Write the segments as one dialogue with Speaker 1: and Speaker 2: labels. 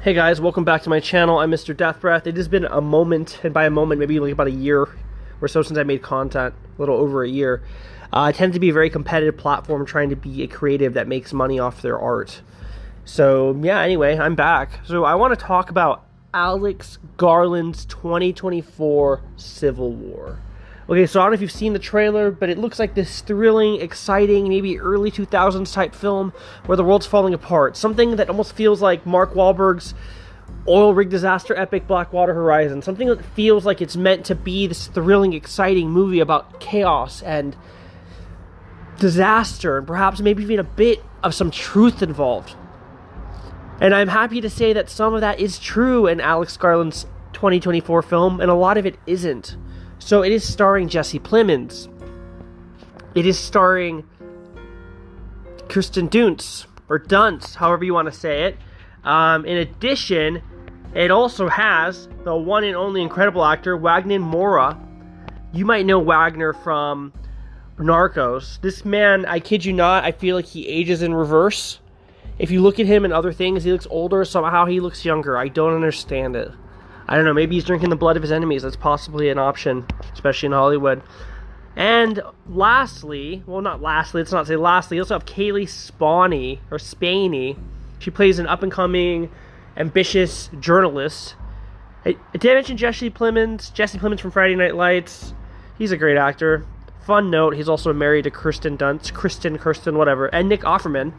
Speaker 1: Hey guys, welcome back to my channel. I'm Mr. Deathbreath. It has been a moment, and by a moment, maybe like about a year or so since I made content, a little over a year. I tend to be a very competitive platform trying to be a creative that makes money off their art. So yeah, anyway, I'm back. So I want to talk about Alex Garland's 2024 Civil War. Okay, so I don't know if you've seen the trailer, but it looks like this thrilling, exciting, maybe early 2000s type film where the world's falling apart. Something that almost feels like Mark Wahlberg's oil rig disaster epic Blackwater Horizon. Something that feels like it's meant to be this thrilling, exciting movie about chaos and disaster, and perhaps maybe even a bit of some truth involved. And I'm happy to say that some of that is true in Alex Garland's 2024 film, and a lot of it isn't. So it is starring Jesse Plemons. It is starring Kirsten Dunst, or Dunst, however you want to say it. In addition, it also has the one and only incredible actor, Wagner Moura. You might know Wagner from Narcos. This man, I kid you not, I feel like he ages in reverse. If you look at him and other things, he looks older, somehow he looks younger. I don't understand it. I don't know, maybe he's drinking the blood of his enemies. That's possibly an option, especially in Hollywood. And lastly, well, not lastly, let's not say lastly, you also have Kaylee Spaney. She plays an up-and-coming, ambitious journalist. Did I mention Jesse Plemons? Jesse Plemons from Friday Night Lights. He's a great actor. Fun note, he's also married to Kirsten Dunst, Kirsten, whatever, and Nick Offerman,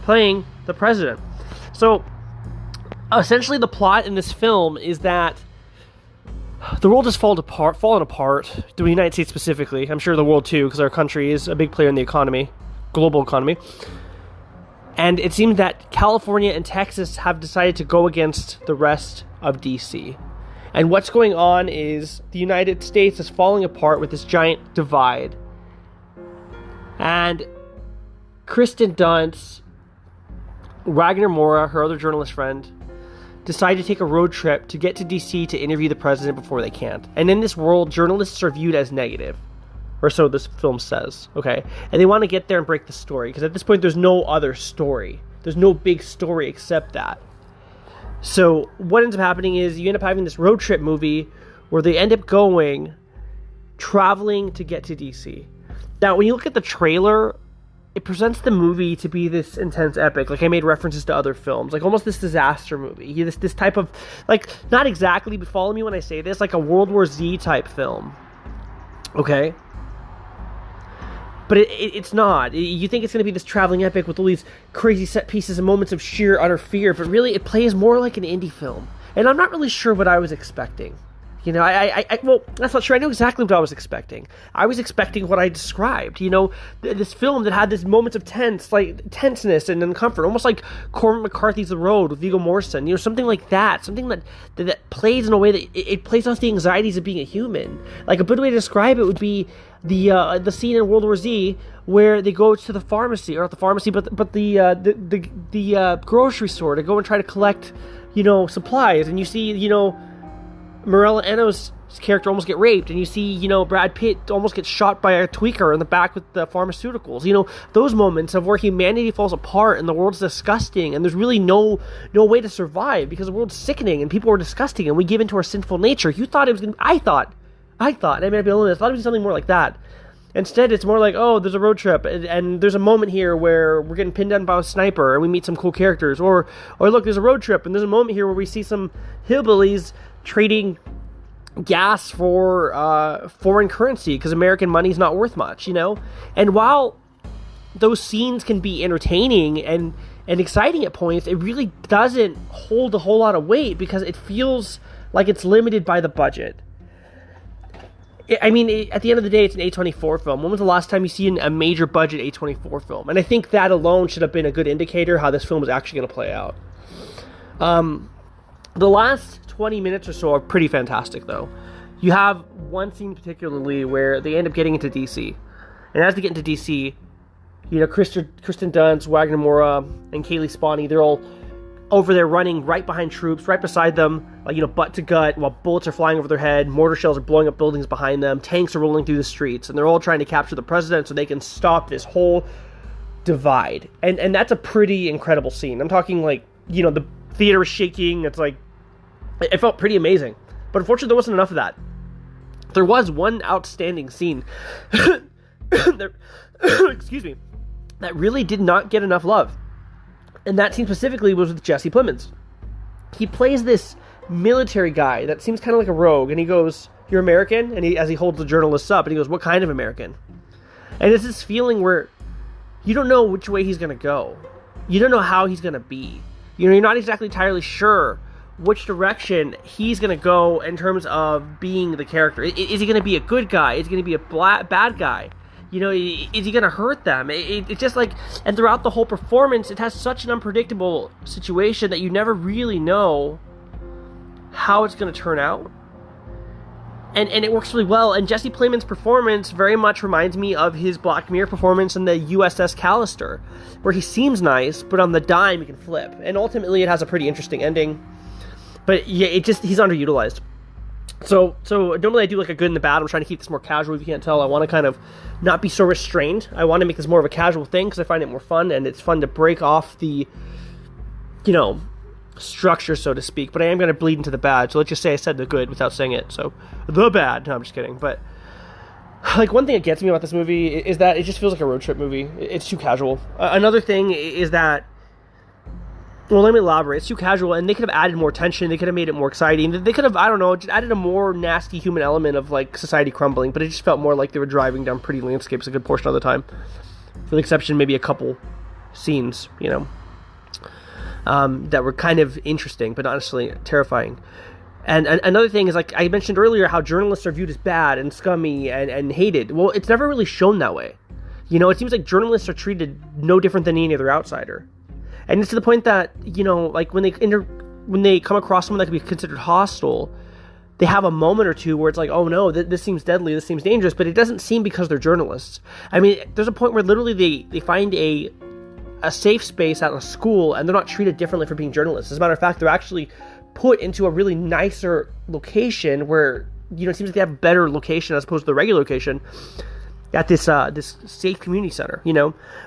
Speaker 1: playing the president. So, essentially, the plot in this film is that the world has fallen apart, the United States specifically. I'm sure the world too, because our country is a big player in the economy, global economy. And it seems that California and Texas have decided to go against the rest of DC. And what's going on is the United States is falling apart with this giant divide. And Kirsten Dunst, Wagner Moura, her other journalist friend, decide to take a road trip to get to DC to interview the president before they can't. And in this world, journalists are viewed as negative. Or so this film says, okay? And they want to get there and break the story, because at this point there's no other story. There's no big story except that. So what ends up happening is you end up having this road trip movie where they end up traveling to get to DC. Now, when you look at the trailer, it presents the movie to be this intense epic. Like, I made references to other films, like almost this disaster movie. This type of, like, not exactly, but follow me when I say this, like a World War Z type film. Okay? But it's not. You think it's going to be this traveling epic with all these crazy set pieces and moments of sheer utter fear, but really it plays more like an indie film. And I'm not really sure what I was expecting. You know, well, that's not true. I know exactly what I was expecting. I was expecting what I described. You know, this film that had this moments of tenseness and uncomfort, almost like Cormac McCarthy's The Road with Viggo Mortensen. You know, something like that. Something that plays in a way that it plays off the anxieties of being a human. Like, a good way to describe it would be the scene in World War Z where they go to the pharmacy, or not the pharmacy, but the grocery store to go and try to collect, you know, supplies, and you see, you know, Morella Eno's character almost get raped, and you see, you know, Brad Pitt almost get shot by a tweaker in the back with the pharmaceuticals. You know, those moments of where humanity falls apart and the world's disgusting, and there's really no way to survive because the world's sickening and people are disgusting and we give into our sinful nature. You thought it was gonna, I thought, and I may be alone, I thought it would be something more like that. Instead, it's more like, oh, there's a road trip, and there's a moment here where we're getting pinned down by a sniper, and we meet some cool characters. Or look, there's a road trip, and there's a moment here where we see some hillbillies trading gas for foreign currency, because American money's not worth much, you know? And while those scenes can be entertaining and exciting at points, it really doesn't hold a whole lot of weight, because it feels like it's limited by the budget. I mean, at the end of the day, it's an A24 film. When was the last time you see a major budget A24 film? And I think that alone should have been a good indicator how this film is actually going to play out. The last 20 minutes or so are pretty fantastic, though. You have one scene particularly where they end up getting into DC. And as they get into DC, you know, Kirsten Dunst, Wagner Moura, and Kaylee Spaney, they're all over there running right behind troops, right beside them, you know, butt to gut, while bullets are flying over their head, mortar shells are blowing up buildings behind them, tanks are rolling through the streets, and they're all trying to capture the president so they can stop this whole divide. And that's a pretty incredible scene. I'm talking, like, you know, the theater was shaking. It's like, it felt pretty amazing. But unfortunately, there wasn't enough of that. There was one outstanding scene that, excuse me, that really did not get enough love. And that scene specifically was with Jesse Plemons. He plays this military guy that seems kind of like a rogue, and he goes, "You're American?" And as he holds the journalists up, and he goes, "What kind of American?" And it's this feeling where you don't know which way he's going to go. You don't know how he's going to be. You know, you're not exactly entirely sure which direction he's going to go in terms of being the character. Is he going to be a good guy? Is he going to be a bad guy? You know, is he going to hurt them? It's just like, and throughout the whole performance, it has such an unpredictable situation that you never really know how it's going to turn out. And it works really well. And Jesse Plemons' performance very much reminds me of his Black Mirror performance in the USS Callister, where he seems nice, but on the dime he can flip. And ultimately it has a pretty interesting ending. But yeah, he's underutilized. So normally I do like a good and the bad. I'm trying to keep this more casual, if you can't tell. I want to kind of not be so restrained. I want to make this more of a casual thing because I find it more fun, and it's fun to break off the, structure, so to speak. But I am going to bleed into the bad. So let's just say I said the good without saying it. So the bad. No, I'm just kidding. But like, one thing that gets me about this movie is that it just feels like a road trip movie. It's too casual. Another thing is that, well, let me elaborate. It's too casual, and they could have added more tension. They could have made it more exciting. They could have, I don't know, just added a more nasty human element of, like, society crumbling, but it just felt more like they were driving down pretty landscapes a good portion of the time. For the exception, maybe a couple scenes, that were kind of interesting, but not necessarily terrifying. And another thing is, like I mentioned earlier, how journalists are viewed as bad and scummy and hated. Well, it's never really shown that way. It seems like journalists are treated no different than any other outsider. And it's to the point that, like when they come across someone that could be considered hostile, they have a moment or two where it's like, oh no, this seems deadly, this seems dangerous, but it doesn't seem because they're journalists. I mean, there's a point where literally they find a safe space at a school, and they're not treated differently for being journalists. As a matter of fact, they're actually put into a really nicer location where, it seems like they have a better location as opposed to the regular location at this safe community center,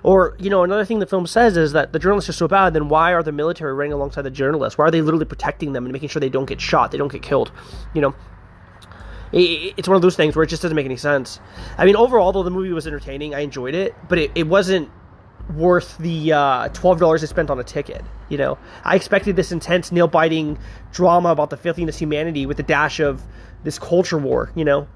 Speaker 1: Or, another thing the film says is that the journalists are so bad, then why are the military running alongside the journalists? Why are they literally protecting them and making sure they don't get shot, they don't get killed, It's one of those things where it just doesn't make any sense. I mean, overall, though, the movie was entertaining. I enjoyed it, but it wasn't worth the $12 I spent on a ticket. I expected this intense, nail-biting drama about the filthiness of humanity with a dash of this culture war,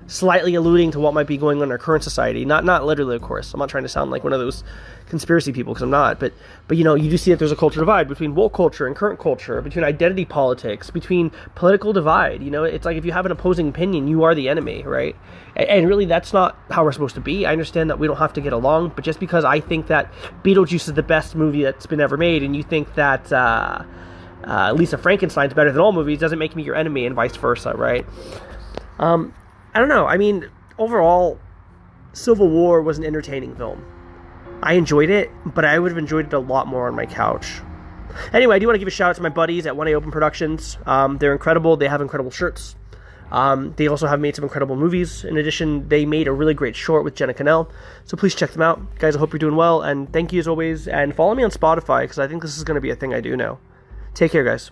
Speaker 1: slightly alluding to what might be going on in our current society. Not literally, of course. I'm not trying to sound like one of those conspiracy people, because I'm not. But you do see that there's a culture divide between woke culture and current culture, between identity politics, between political divide. It's like if you have an opposing opinion, you are the enemy, right? And really, that's not how we're supposed to be. I understand that we don't have to get along, but just because I think that Beetlejuice is the best movie that's been ever made, and you think that Lisa Frankenstein's better than all movies, doesn't make me your enemy, and vice versa, right? I don't know. I mean, overall, Civil War was an entertaining film. I enjoyed it, but I would have enjoyed it a lot more on my couch. Anyway, I do want to give a shout out to my buddies at 1A Open Productions. They're incredible. They have incredible shirts. They also have made some incredible movies. In addition, they made a really great short with Jenna Cannell. So please check them out. Guys, I hope you're doing well, and thank you as always. And follow me on Spotify, because I think this is going to be a thing I do now. Take care, guys.